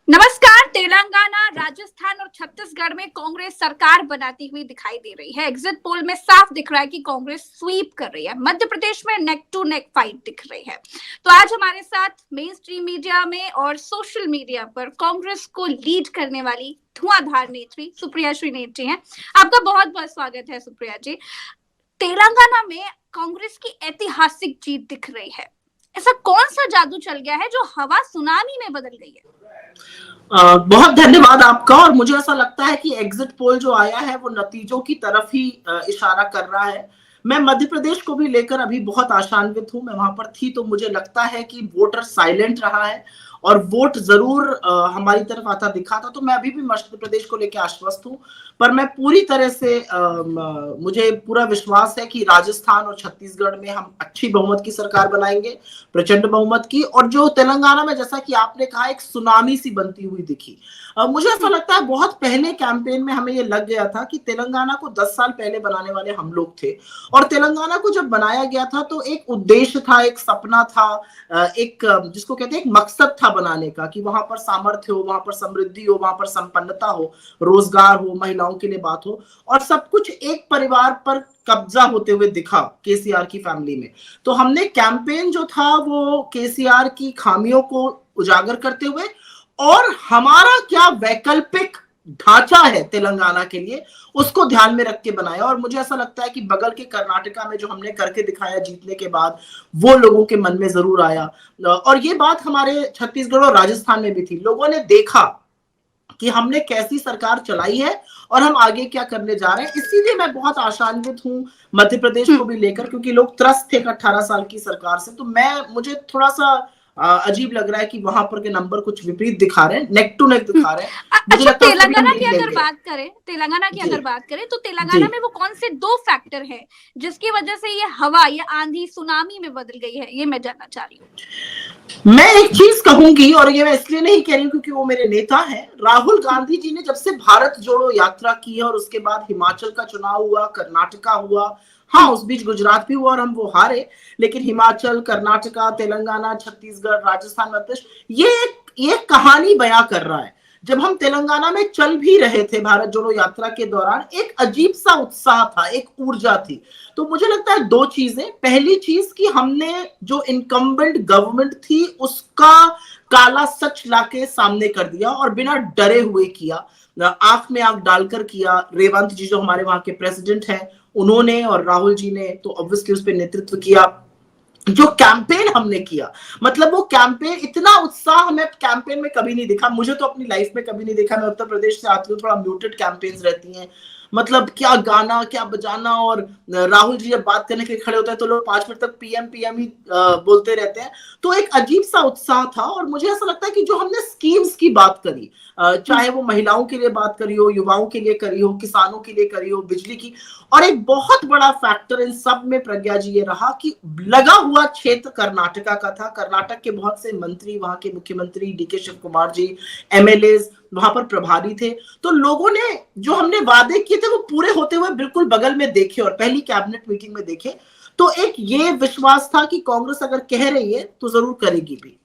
नमस्कार। तेलंगाना, राजस्थान और छत्तीसगढ़ में कांग्रेस सरकार बनाती हुई दिखाई दे रही है। एग्जिट पोल में साफ दिख रहा है कि कांग्रेस स्वीप कर रही है। मध्य प्रदेश में नेक टू नेक फाइट दिख रही है। तो आज हमारे साथ मेन स्ट्रीम मीडिया में और सोशल मीडिया पर कांग्रेस को लीड करने वाली धुआंधार नेत्री सुप्रिया श्रीनेत जी हैं। आपका बहुत बहुत स्वागत है सुप्रिया जी। तेलंगाना में कांग्रेस की ऐतिहासिक जीत दिख रही है। ऐसा कौन सा जादू चल गया है जो हवा सुनामी में बदल गई है? बहुत धन्यवाद आपका। और मुझे ऐसा लगता है कि एग्जिट पोल जो आया है वो नतीजों की तरफ ही इशारा कर रहा है। मैं मध्य प्रदेश को भी लेकर अभी बहुत आशान्वित हूं। मैं वहां पर थी तो मुझे लगता है कि वोटर साइलेंट रहा है और वोट जरूर हमारी तरफ आता दिखा था। तो मैं अभी भी मध्य प्रदेश को लेकर आश्वस्त हूं। पर मैं पूरी तरह से मुझे पूरा विश्वास है कि राजस्थान और छत्तीसगढ़ में हम अच्छी बहुमत की सरकार बनाएंगे, प्रचंड बहुमत की। और जो तेलंगाना में, जैसा कि आपने कहा, एक सुनामी सी बनती हुई दिखी। मुझे ऐसा लगता है बहुत पहले कैंपेन में हमें ये लग गया था कि तेलंगाना को 10 साल पहले बनाने वाले हम लोग थे। और तेलंगाना को जब बनाया गया था तो एक उद्देश्य था, एक सपना था, एक जिसको कहते हैं एक मकसद था बनाने का, कि वहां पर सामर्थ्य हो, वहां पर समृद्धि हो, वहां पर संपन्नता हो, रोजगार हो, महिलाओं के लिए बात हो। और सब कुछ एक परिवार पर कब्जा होते हुए दिखा केसीआर की फैमिली में। तो हमने कैंपेन जो था वो केसीआर की खामियों को उजागर करते हुए और हमारा क्या वैकल्पिक ढांचा है तेलंगाना के लिए, उसको ध्यान में रख के बनाया। और मुझे ऐसा लगता है कि बगल के कर्नाटका में जो हमने करके दिखाया जीतने के बाद, वो लोगों के मन में जरूर आया। और ये बात हमारे छत्तीसगढ़ और राजस्थान में भी थी। लोगों ने देखा कि हमने कैसी सरकार चलाई है और हम आगे क्या करने जा रहे हैं। इसीलिए मैं बहुत आशान्वित हूं मध्य प्रदेश को भी लेकर, क्योंकि लोग त्रस्त थे 18 साल की सरकार से। तो मुझे थोड़ा सा अजीब लग रहा है कि वहां पर के नंबर कुछ विपरीत दिखा रहे हैं, नेक टू नेक दिखा रहे हैं। मुझे अच्छा, लगता है उसमें भी हम लीड लेंगे। तेलंगाना की जी अगर बात करें तो जी। तेलंगाना में वो कौन से दो फैक्टर हैं जिसकी वजह से ये हवा, ये आंधी सुनामी में बदल गई है, ये मैं जानना चाह रही हूँ। मैं एक चीज कहूंगी, और ये मैं इसलिए नहीं कह रही हूँ क्योंकि वो मेरे नेता हैं। राहुल गांधी जी ने जब से भारत जोड़ो यात्रा की है और उसके बाद हिमाचल का चुनाव हुआ, कर्नाटका हुआ, हाँ उस बीच गुजरात भी हुआ और हम वो हारे, लेकिन हिमाचल, कर्नाटका, तेलंगाना, छत्तीसगढ़, राजस्थान, मध्य प्रदेश, ये कहानी बयां कर रहा है। जब हम तेलंगाना में चल भी रहे थे भारत जोड़ो यात्रा के दौरान, एक अजीब सा उत्साह था, एक ऊर्जा थी। तो मुझे लगता है दो चीजें। पहली चीज कि हमने जो इनकम्बेंट गवर्नमेंट थी उसका काला सच लाके सामने कर दिया और बिना डरे हुए किया, आंख में आंख डालकर किया। रेवंत जी जो हमारे वहां के प्रेसिडेंट हैं, उन्होंने, और राहुल जी ने तो ऑब्वियसली उस पर नेतृत्व किया। जो कैंपेन हमने किया, मतलब वो कैंपेन, इतना उत्साह हमें कैंपेन में कभी नहीं दिखा। मुझे तो अपनी लाइफ में कभी नहीं दिखा। मैं उत्तर प्रदेश से आती हूँ, थोड़ा म्यूटेड कैंपेन्स रहती हैं। मतलब क्या गाना, क्या बजाना। और राहुल जी जब बात करने के लिए खड़े होते हैं तो लोग 5 मिनट तक पीएम पीएम ही बोलते रहते हैं। तो एक अजीब सा उत्साह था। और मुझे ऐसा लगता है कि जो हमने स्कीम्स की बात करी, चाहे वो महिलाओं के लिए बात करी हो, युवाओं के लिए करी हो, किसानों के लिए करी हो, बिजली की। और एक बहुत बड़ा फैक्टर इन सब में प्रज्ञा जी ये रहा कि लगा हुआ क्षेत्र कर्नाटका का था। कर्नाटक के बहुत से मंत्री, वहां के मुख्यमंत्री डीके शिव कुमार जी, एमएलए वहां पर प्रभारी थे। तो लोगों ने जो हमने वादे किए थे वो पूरे होते हुए बिल्कुल बगल में देखे और पहली कैबिनेट मीटिंग में देखे। तो एक ये विश्वास था कि कांग्रेस अगर कह रही है तो जरूर करेगी भी।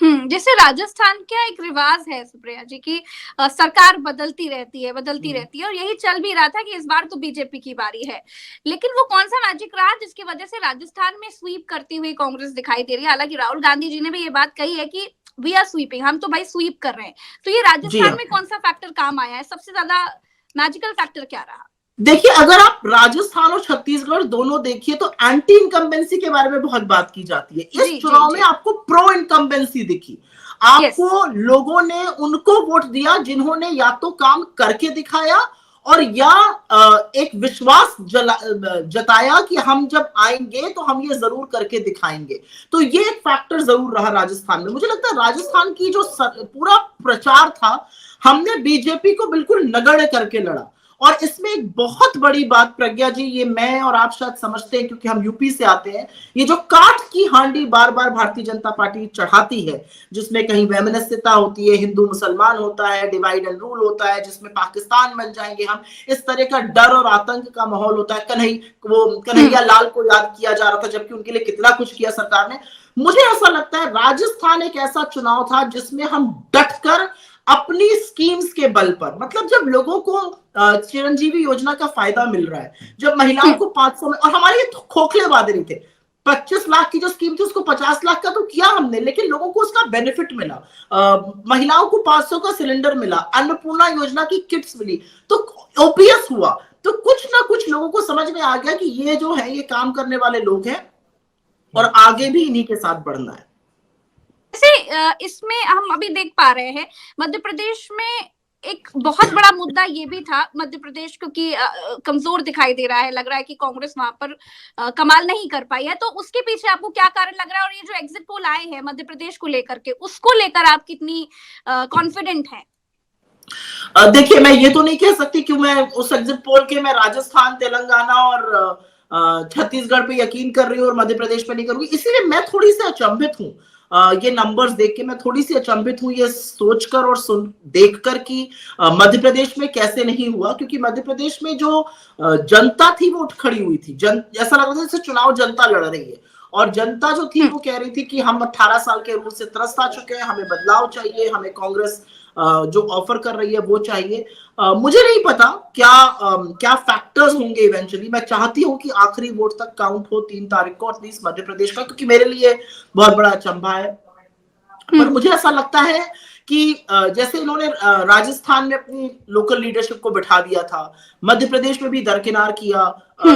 जैसे राजस्थान का एक रिवाज है सुप्रिया जी की, सरकार बदलती रहती है और यही चल भी रहा था कि इस बार तो बीजेपी की बारी है। लेकिन वो कौन सा मैजिक रहा जिसकी वजह से राजस्थान में स्वीप करती हुई कांग्रेस दिखाई दे रही है? हालांकि राहुल गांधी जी ने भी ये बात कही है कि वी आर स्वीपिंग, हम तो भाई स्वीप कर रहे हैं। तो ये जी राजस्थान हाँ। में कौन सा फैक्टर काम आया है? सबसे ज्यादा मैजिकल फैक्टर क्या रहा? देखिए, अगर आप राजस्थान और छत्तीसगढ़ दोनों देखिए तो एंटी इनकम्बेंसी के बारे में बहुत बात की जाती है। इस जी जी चुनाव में जी। आपको प्रो इनकम्बेंसी दिखी। यस। आपको लोगों ने उनको वोट दिया जिन्होंने या तो काम करके दिखाया और या एक विश्वास जताया कि हम जब आएंगे तो हम ये जरूर करके दिखाएंगे। तो ये एक फैक्टर जरूर रहा राजस्थान में। मुझे लगता है राजस्थान की जो पूरा प्रचार था, हमने बीजेपी को बिल्कुल नगण्य करके लड़ा। और इसमें एक बहुत बड़ी बात प्रज्ञा जी, ये मैं और आप शायद समझते हैं क्योंकि हम यूपी से आते हैं, ये जो काठ की हांडी बार बार भारतीय जनता पार्टी चढ़ाती है, जिसमें कहीं वैमनस्यता होती है, हिंदू मुसलमान होता है, डिवाइड एंड रूल होता है, जिसमें पाकिस्तान बन जाएंगे हम, इस तरह का डर और आतंक का माहौल होता है। कन्हैया लाल को याद किया जा रहा था, जबकि उनके लिए कितना कुछ किया सरकार ने। मुझे ऐसा लगता है राजस्थान एक ऐसा चुनाव था जिसमें हम डटकर अपनी स्कीम्स के बल पर, मतलब जब लोगों को चिरंजीवी योजना का फायदा मिल रहा है, जब महिलाओं को 500 में, और हमारे ये खोखले वादे नहीं थे, 25 लाख की जो स्कीम थी उसको 50 लाख का तो किया हमने, लेकिन लोगों को उसका बेनिफिट मिला। महिलाओं को 500 का सिलेंडर मिला, अन्नपूर्णा योजना की किट्स मिली, तो ओपीएस हुआ। तो कुछ ना कुछ लोगों को समझ में आ गया कि ये जो है ये काम करने वाले लोग हैं और आगे भी इन्हीं के साथ बढ़ना है। इसमें हम अभी देख पा रहे हैं मध्य प्रदेश में एक बहुत बड़ा मुद्दा ये भी था, मध्य प्रदेश क्योंकि कमजोर दिखाई दे रहा है, लग रहा है कि कांग्रेस वहां पर कमाल नहीं कर पाई है, तो उसके पीछे आपको क्या कारण लग रहा है? और ये जो एग्जिट पोल आए हैं मध्य प्रदेश को लेकर के, उसको लेकर आप कितनी कॉन्फिडेंट हैं? देखिए, मैं ये तो नहीं कह सकती कि मैं उस एग्जिट पोल के मैं राजस्थान, तेलंगाना और छत्तीसगढ़ पे यकीन कर रही हूँ और मध्य प्रदेश पे नहीं करूंगी, इसीलिए मैं थोड़ी सी अचंभित हूँ। ये नंबर्स देख के मैं थोड़ी सी अचंभित हूँ, ये सोचकर और देखकर कि मध्य प्रदेश में कैसे नहीं हुआ, क्योंकि मध्य प्रदेश में जो जनता थी वो उठ खड़ी हुई थी। ऐसा लग रहा था जैसे चुनाव जनता लड़ रही है, और जनता जो थी वो कह रही थी कि हम 18 साल के रूल से त्रस्त आ चुके हैं, हमें बदलाव चाहिए, हमें कांग्रेस जो ऑफर कर रही है वो चाहिए। मुझे नहीं पता क्या फैक्टर्स होंगे इवेंचुअली। मैं चाहती हूँ कि आखिरी वोट तक काउंट हो 3 तारीख को एटलीस्ट मध्य प्रदेश का, क्योंकि मेरे लिए बहुत बड़ा अचंभा है। पर मुझे ऐसा लगता है कि जैसे इन्होंने राजस्थान में अपनी लोकल लीडरशिप को बिठा दिया था, मध्य प्रदेश में भी दरकिनार किया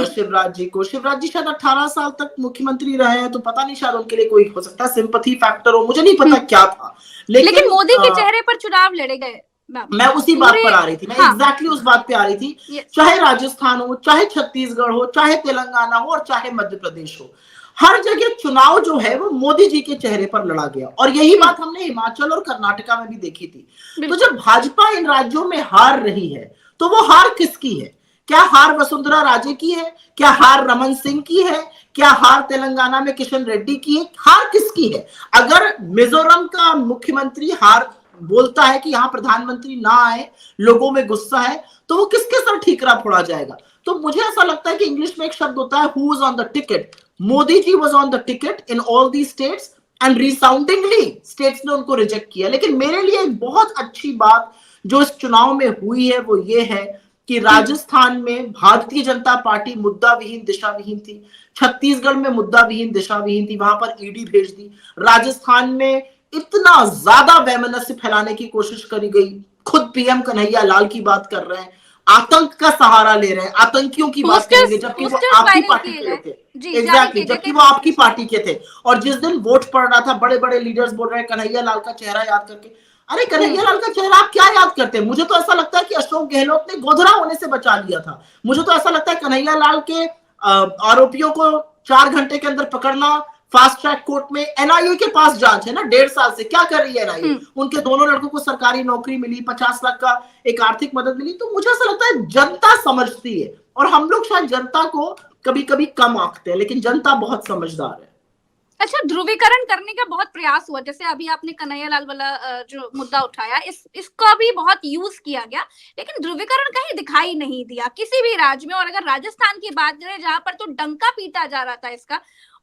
शिवराज जी को। शिवराज जी शायद 18 साल तक मुख्यमंत्री रहे हैं, तो पता नहीं, शायद उनके लिए कोई हो सकता है सिंपैथी फैक्टर हो, मुझे नहीं पता क्या था। लेकिन मोदी के चेहरे पर चुनाव लड़े गए। मैं उसी बात पर आ रही थी, मैं एग्जैक्टली उस बात पे आ रही थी। चाहे राजस्थान हो, चाहे छत्तीसगढ़ हो, चाहे तेलंगाना हो और चाहे मध्य प्रदेश हो, हर जगह चुनाव जो है वो मोदी जी के चेहरे पर लड़ा गया। और यही बात हमने हिमाचल और कर्नाटका में भी देखी थी। तो जब भाजपा इन राज्यों में हार रही है, तो वो हार किसकी है? क्या हार वसुंधरा राजे की है? क्या हार रमन सिंह की है? क्या हार तेलंगाना में किशन रेड्डी की है? हार किसकी है? अगर मिजोरम का मुख्यमंत्री हार बोलता है कि यहाँ प्रधानमंत्री ना आए, लोगों में गुस्सा है, तो वो किसके सर ठीकरा फोड़ा जाएगा? तो मुझे ऐसा लगता है कि इंग्लिश में एक शब्द होता है, who is on the ticket. Modi ji was on the ticket in all the states and resoundingly states ने उनको रिजेक्ट किया। लेकिन मेरे लिए एक बहुत अच्छी बात जो इस चुनाव में हुई है वो ये है कि राजस्थान में भारतीय जनता पार्टी मुद्दा विहीन, दिशा विहीन थी। छत्तीसगढ़ में मुद्दा विहीन, दिशा विहीन थी, वहां पर ईडी भेज दी। राजस्थान में इतना ज्यादा वैमनस्य फैलाने की कोशिश करी गई, खुद पीएम कन्हैया लाल की बात कर रहे हैं, आतंक का सहारा ले रहे हैं, आतंकियों की बात करेंगे, जबकि वो आपकी पार्टी के थे। एग्जैक्टली, जबकि वो आपकी पार्टी के थे। और जिस दिन वोट पड़ रहा था, बड़े बड़े लीडर्स बोल रहे हैं कन्हैया लाल का चेहरा याद करके। अरे कन्हैया लाल का चेहरा आप क्या याद करते हैं? मुझे तो ऐसा लगता है कि अशोक गहलोत ने गोधरा होने से बचा लिया था। मुझे तो ऐसा लगता है कन्हैया लाल के आरोपियों को 4 घंटे के अंदर पकड़ना, फास्ट ट्रैक कोर्ट में, एनआईए के पास जांच है ना 1.5 साल से, क्या कर रही है एनआईए? उनके दोनों लड़कों को सरकारी नौकरी मिली, 50 लाख का एक आर्थिक मदद मिली। तो मुझे ऐसा लगता है जनता समझती है, और हम लोग शायद जनता को कभी कभी कम आंकते हैं, लेकिन जनता बहुत समझदार है। अच्छा, ध्रुवीकरण करने का बहुत प्रयास हुआ, जैसे अभी आपने कन्हैया लाल वाला जो मुद्दा उठाया, इसका भी बहुत यूज किया गया, लेकिन ध्रुवीकरण कहीं दिखाई नहीं दिया किसी भी राज्य में। और अगर राजस्थान की बात करें, जहां पर तो डंका पीटा जा रहा था इसका,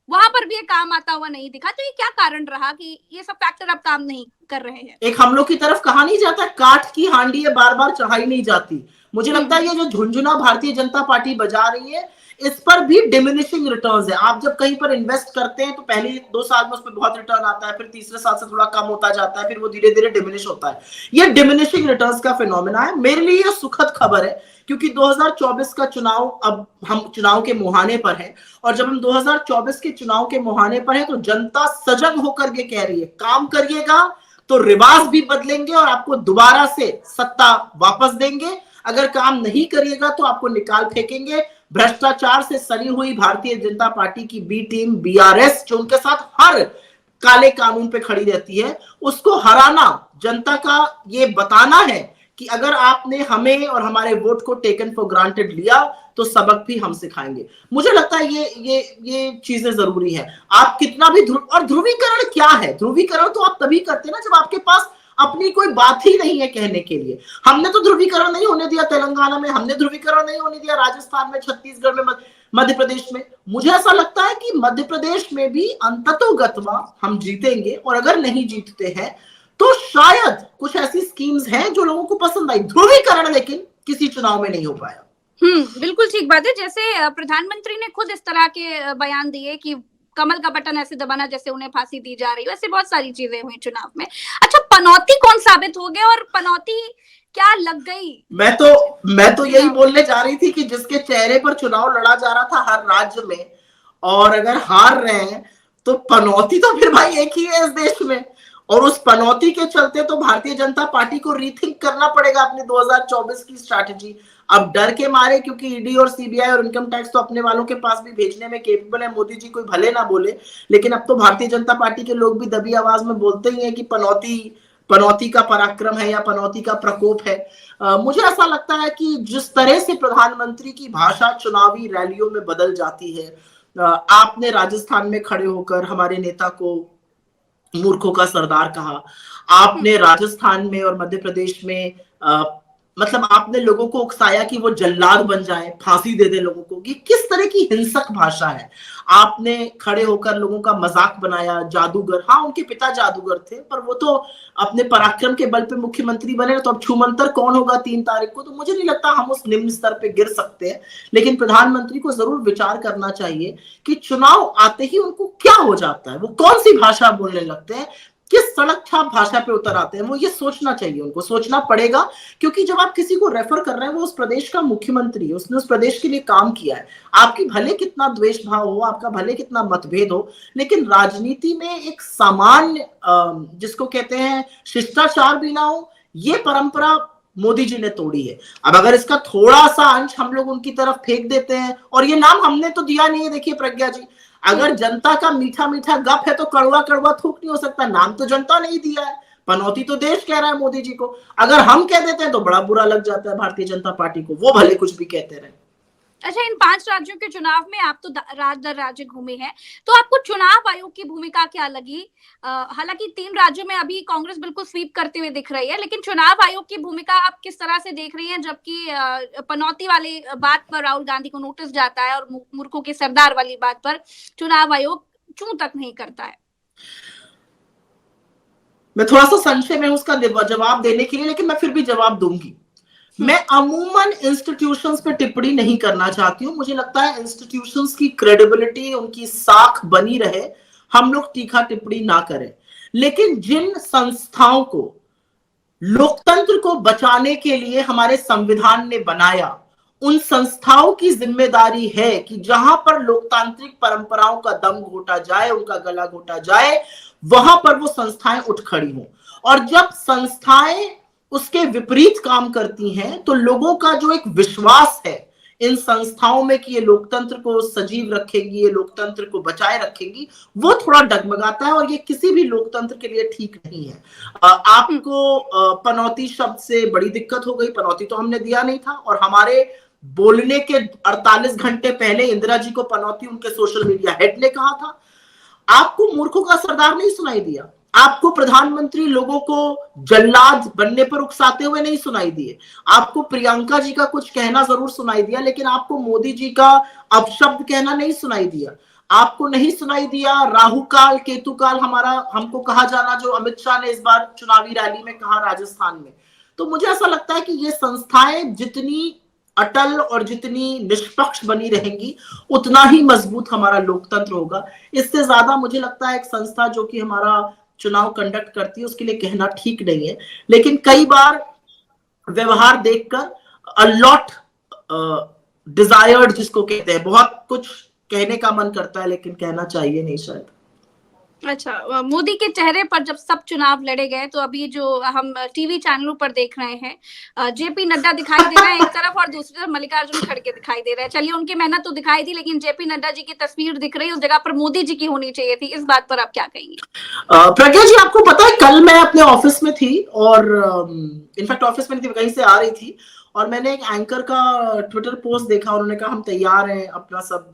वहां पर भी ये काम आता हुआ नहीं दिखा। तो ये क्या कारण रहा कि ये सब फैक्टर अब काम नहीं कर रहे हैं? एक हम लोग की तरफ कहा नहीं जाता, काठ की हांडी है बार बार चढ़ाई नहीं जाती। मुझे लगता है ये जो झुंझुना भारतीय जनता पार्टी बजा रही है, इस पर भी डिमिनिशिंग रिटर्न्स है। आप जब कहीं पर इन्वेस्ट करते हैं तो पहले 2 साल में उस पर बहुत रिटर्न आता है, फिर तीसरे साल से थोड़ा कम होता जाता है, फिर वो धीरे धीरे डिमिनिश होता है। ये डिमिनिशिंग रिटर्न्स का फिनोमेना है। मेरे लिए यह सुखद खबर है, क्योंकि 2024 का चुनाव, अब हम चुनाव के मुहाने पर हैं, और जब हम 2024 के चुनाव के मुहाने पर हैं तो जनता सजग होकर के कह रही है काम करिएगा तो रिवाज भी बदलेंगे और आपको दोबारा से सत्ता वापस देंगे। अगर काम नहीं करिएगा तो आपको निकाल फेंकेंगे। भ्रष्टाचार से सनी हुई भारतीय जनता पार्टी की बी टीम बीआरएस, जो उनके साथ हर काले कानून पे खड़ी रहती है, उसको हराना, जनता का ये बताना है कि अगर आपने हमें और हमारे वोट को टेकन फॉर ग्रांटेड लिया तो सबक भी हम सिखाएंगे। मुझे लगता है ये चीजें जरूरी है। आप कितना भी और ध्रुवीकरण क्या है? ध्रुवीकरण तो आप तभी करते हैं ना जब आपके पास अपनी कोई बात ही नहीं है कहने के लिए। हमने तो ध्रुवीकरण नहीं होने दिया तेलंगाना में, हमने ध्रुवीकरण नहीं होने दिया राजस्थान में, छत्तीसगढ़ में, मध्य प्रदेश में। मुझे ऐसा लगता है कि मध्य प्रदेश में भी अंततोगत्वा हम जीतेंगे, और अगर नहीं जीतते हैं तो शायद कुछ ऐसी स्कीम्स हैं जो लोगों को पसंद आई। ध्रुवीकरण लेकिन किसी चुनाव में नहीं हो पाया। बिल्कुल ठीक बात है। जैसे प्रधानमंत्री ने खुद इस तरह के बयान दिए कि कमल का बटन ऐसे दबाना जैसे उन्हें फांसी दी जा रही है, वैसे बहुत सारी चीजें हुई चुनाव में। अच्छा, पनौती कौन साबित हो गए और पनौती क्या लग गई? मैं तो यही बोलने जा रही थी कि जिसके चेहरे पर चुनाव लड़ा जा रहा था हर राज्य में, और अगर हार रहे हैं तो पनौती तो फिर भाई एक ही है इस देश में। और उस पनौती के चलते तो भारतीय जनता पार्टी को रीथिंक करना पड़ेगा अपनी 2024 की स्ट्रैटेजी। अब डर के मारे, क्योंकि ईडी और सीबीआई और इनकम टैक्स तो अपने वालों के पास भी भेजने में केपेबल है, मोदी जी कोई भले ना बोले, लेकिन अब तो भारतीय जनता पार्टी के लोग भी दबी आवाज में बोलते ही हैं कि पनौती का पराक्रम है या पनौती का प्रकोप है। मुझे ऐसा लगता है कि जिस तरह से प्रधानमंत्री की भाषा चुनावी रैलियों में बदल जाती है, आपने राजस्थान में खड़े होकर हमारे नेता को मूर्खों का सरदार कहा, आपने राजस्थान में और मध्य प्रदेश में मतलब आपने लोगों को उकसाया कि वो जल्लाद बन जाए, फांसी दे दे लोगों को। ये किस तरह की हिंसक भाषा है? आपने खड़े होकर लोगों का मजाक बनाया, जादूगर। हाँ, उनके पिता जादूगर थे, पर वो तो अपने पराक्रम के बल पे मुख्यमंत्री बने, तो अब छूमंतर कौन होगा 3 तारीख को? तो मुझे नहीं लगता हम उस निम्न स्तर पे गिर सकते हैं। लेकिन प्रधानमंत्री को जरूर विचार करना चाहिए कि चुनाव आते ही उनको क्या हो जाता है, वो कौन सी भाषा बोलने लगते हैं, किस सड़क छाप भाषा पे उतर आते हैं। वो ये सोचना चाहिए, उनको सोचना पड़ेगा। क्योंकि जब आप किसी को रेफर कर रहे हैं, वो उस प्रदेश का मुख्यमंत्री है, उसने उस प्रदेश के लिए काम किया है। आपकी भले कितना द्वेष भाव हो, आपका भले कितना मतभेद हो, लेकिन राजनीति में एक सामान्य जिसको कहते हैं शिष्टाचार भी ना हो, ये परंपरा मोदी जी ने तोड़ी है। अब अगर इसका थोड़ा सा अंश हम लोग उनकी तरफ फेंक देते हैं, और ये नाम हमने तो दिया नहीं है, देखिए प्रज्ञा जी, अगर जनता का मीठा मीठा गप है तो कड़वा कड़वा थूक नहीं हो सकता। नाम तो जनता नहीं दिया है, पनौती तो देश कह रहा है मोदी जी को। अगर हम कह देते हैं तो बड़ा बुरा लग जाता है भारतीय जनता पार्टी को, वो भले कुछ भी कहते रहे। अच्छा, इन 5 राज्यों के चुनाव में आप तो राज्य दर राज्य घूमे हैं, तो आपको चुनाव आयोग की भूमिका क्या लगी? हालांकि 3 राज्यों में अभी कांग्रेस बिल्कुल स्वीप करते हुए दिख रही है, लेकिन चुनाव आयोग की भूमिका आप किस तरह से देख रही हैं, जबकि पनौती वाली बात पर राहुल गांधी को नोटिस जाता है और मूर्खों के सरदार वाली बात पर चुनाव आयोग चूं तक नहीं करता है? मैं थोड़ा सा संशय में उसका जवाब देने के लिए, लेकिन मैं फिर भी जवाब दूंगी। मैं अमूमन इंस्टीट्यूशंस पे टिप्पणी नहीं करना चाहती हूँ। मुझे लगता है इंस्टीट्यूशंस की क्रेडिबिलिटी, उनकी साख बनी रहे, हम लोग तीखा टिप्पणी ना करें। लेकिन जिन संस्थाओं को लोकतंत्र को बचाने के लिए हमारे संविधान ने बनाया, उन संस्थाओं की जिम्मेदारी है कि जहां पर लोकतांत्रिक परंपराओं का दम घोटा जाए, उनका गला घोटा जाए, वहां पर वो संस्थाएं उठ खड़ी हों। और जब संस्थाएं उसके विपरीत काम करती हैं, तो लोगों का जो एक विश्वास है इन संस्थाओं में कि ये लोकतंत्र को सजीव रखेगी, ये लोकतंत्र को बचाए रखेगी, वो थोड़ा डगमगाता है, और ये किसी भी लोकतंत्र के लिए ठीक नहीं है। आपको पनौती शब्द से बड़ी दिक्कत हो गई। पनौती तो हमने दिया नहीं था, और हमारे बोलने के 48 घंटे पहले इंदिरा जी को पनौती उनके सोशल मीडिया हेड ने कहा था। आपको मूर्खों का सरदार नहीं सुनाई दिया, आपको प्रधानमंत्री लोगों को जल्लाद बनने पर उकसाते हुए नहीं सुनाई दिए, आपको प्रियंका जी का कुछ कहना जरूर सुनाई दिया, लेकिन आपको मोदी जी का अपशब्द कहना नहीं सुनाई दिया। आपको नहीं सुनाई दिया राहु काल केतु काल हमको कहा जाना, जो अमित शाह ने इस बार चुनावी रैली में कहा राजस्थान में। तो मुझे ऐसा लगता है कि ये संस्थाएं जितनी अटल और जितनी निष्पक्ष बनी रहेंगी, उतना ही मजबूत हमारा लोकतंत्र होगा। इससे ज्यादा मुझे लगता है एक संस्था जो कि हमारा चुनाव कंडक्ट करती है, उसके लिए कहना ठीक नहीं है। लेकिन कई बार व्यवहार देखकर अलॉट डिजायर्ड जिसको कहते हैं, बहुत कुछ कहने का मन करता है, लेकिन कहना चाहिए नहीं शायद। अच्छा, मोदी के चेहरे पर जब सब चुनाव लड़े गए तो अभी जो हम टीवी चैनलों पर देख रहे हैं, जेपी नड्डा दिखाई दे रहे हैं एक तरफ और दूसरी तरफ मल्लिकार्जुन खड़गे दिखाई दे रहे हैं। चलिए उनकी मेहनत तो दिखाई दी, लेकिन जेपी नड्डा जी की तस्वीर दिख रही है, उस जगह पर मोदी जी की होनी चाहिए थी। इस बात पर आप क्या कहेंगे? प्रज्ञा जी, आपको पता है कल मैं अपने ऑफिस में थी और इनफैक्ट ऑफिस में थी, कहीं से आ रही थी और मैंने एक एंकर का ट्विटर पोस्ट देखा। उन्होंने कहा हम तैयार हैं अपना सब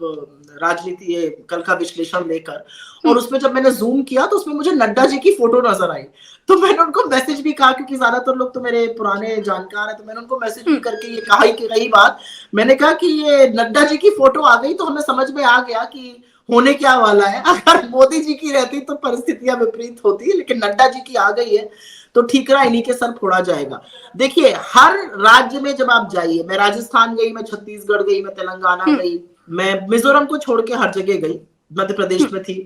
राजनीति कल का विश्लेषण लेकर, और उसमें जब मैंने जूम किया तो उसमें मुझे नड्डा जी की फोटो नजर आई। तो मैंने उनको मैसेज भी कहा, क्योंकि ज्यादातर लोग तो मेरे पुराने जानकार हैं, तो मैंने उनको मैसेज भी करके ये कहा ही कि रही बात, मैंने कहा कि ये नड्डा जी की फोटो आ गई तो हमें समझ में आ गया कि होने क्या वाला है। अगर मोदी जी की रहती तो परिस्थितियां विपरीत होती, लेकिन नड्डा जी की आ गई है तो ठीकरा इन्हीं के सर फोड़ा जाएगा। देखिए, हर राज्य में जब आप जाइए, मैं राजस्थान गई, मैं छत्तीसगढ़ गई, मैं तेलंगाना गई, मैं मिजोरम को छोड़ के हर जगह गई, मध्य प्रदेश में थी,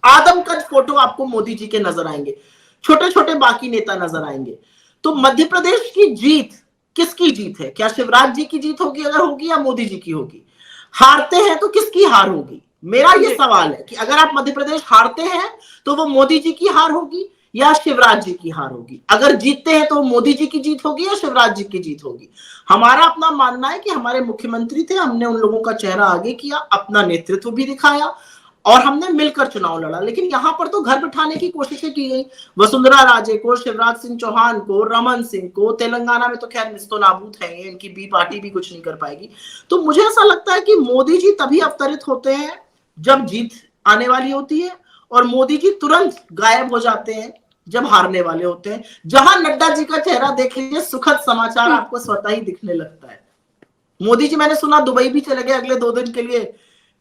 आदमकद फोटो आपको मोदी जी के नजर आएंगे, छोटे छोटे बाकी नेता नजर आएंगे। तो मध्य प्रदेश की जीत किसकी जीत है? क्या शिवराज जी की जीत होगी अगर होगी, या मोदी जी की होगी? हारते हैं तो किसकी हार होगी? मेरा ये सवाल है कि अगर आप मध्य प्रदेश हारते हैं तो वो मोदी जी की हार होगी या शिवराज जी की हार होगी? अगर जीतते हैं तो मोदी जी की जीत होगी या शिवराज जी की जीत होगी? हमारा अपना मानना है कि हमारे मुख्यमंत्री थे, हमने उन लोगों का चेहरा आगे किया, अपना नेतृत्व भी दिखाया और हमने मिलकर चुनाव लड़ा। लेकिन यहां पर तो घर बिठाने की कोशिशें की गई, वसुंधरा राजे को, शिवराज सिंह चौहान को, रमन सिंह को। तेलंगाना में तो खैर निस्तो नाबूद है, इनकी बी पार्टी भी कुछ नहीं कर पाएगी। तो मुझे ऐसा लगता है कि मोदी जी तभी अवतरित होते हैं जब जीत आने वाली होती है, और मोदी जी तुरंत गायब हो जाते हैं जब हारने वाले होते हैं। जहां नड्डा जी का चेहरा देख लीजिए, सुखद समाचार आपको स्वतः ही दिखने लगता है। मोदी जी, मैंने सुना दुबई भी चले गए अगले 2 दिन के लिए।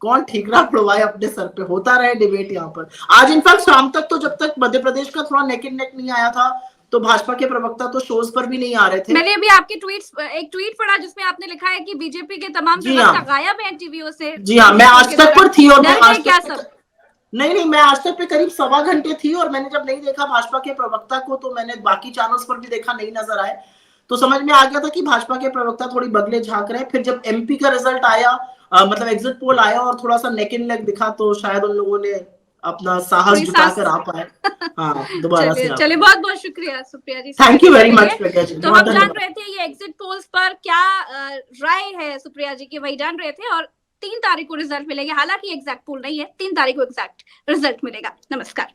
कौन ठीकरा पड़वाए अपने सर पे? होता रहे डिबेट यहाँ पर। आज इनफैक्ट शाम तक तो, जब तक मध्य प्रदेश का थोड़ा नेक एंड नेक नहीं आया था, तो भाजपा के प्रवक्ता तो शोज पर भी नहीं आ रहे थे। मैंने अभी आपके एक ट्वीट पढ़ा जिसमें आपने लिखा है कि बीजेपी के तमाम प्रवक्ता गायब हैं टीवीओ से। जी हाँ, मैं आज तक पर थी और मैं आज क्या तक सब? नहीं, मैं आज तक पे करीब 1.25 घंटे थी और मैंने जब नहीं देखा भाजपा के प्रवक्ता को, तो मैंने बाकी चैनल्स पर भी देखा, नहीं नजर आए। तो समझ में आ गया था कि भाजपा के प्रवक्ता थोड़ी बगले झांक रहे हैं। फिर जब एमपी का रिजल्ट आया, मतलब एग्जिट पोल आया और थोड़ा सा नेक एंड नेक दिखा, तो शायद उन लोगों ने अपना साहस जुटाकर आ पाए। हाँ, दोबारा से चलिए बहुत बहुत शुक्रिया सुप्रिया जी। थैंक यू वेरी मच प्रज्ञा जी। तो हम जान रहे थे ये एग्जिट पोल्स पर क्या राय है सुप्रिया जी की, वही जान रहे थे। और 3 तारीख को रिजल्ट मिलेगा, हालांकि एग्जैक्ट पोल नहीं है, 3 तारीख को एग्जैक्ट रिजल्ट मिलेगा। नमस्कार।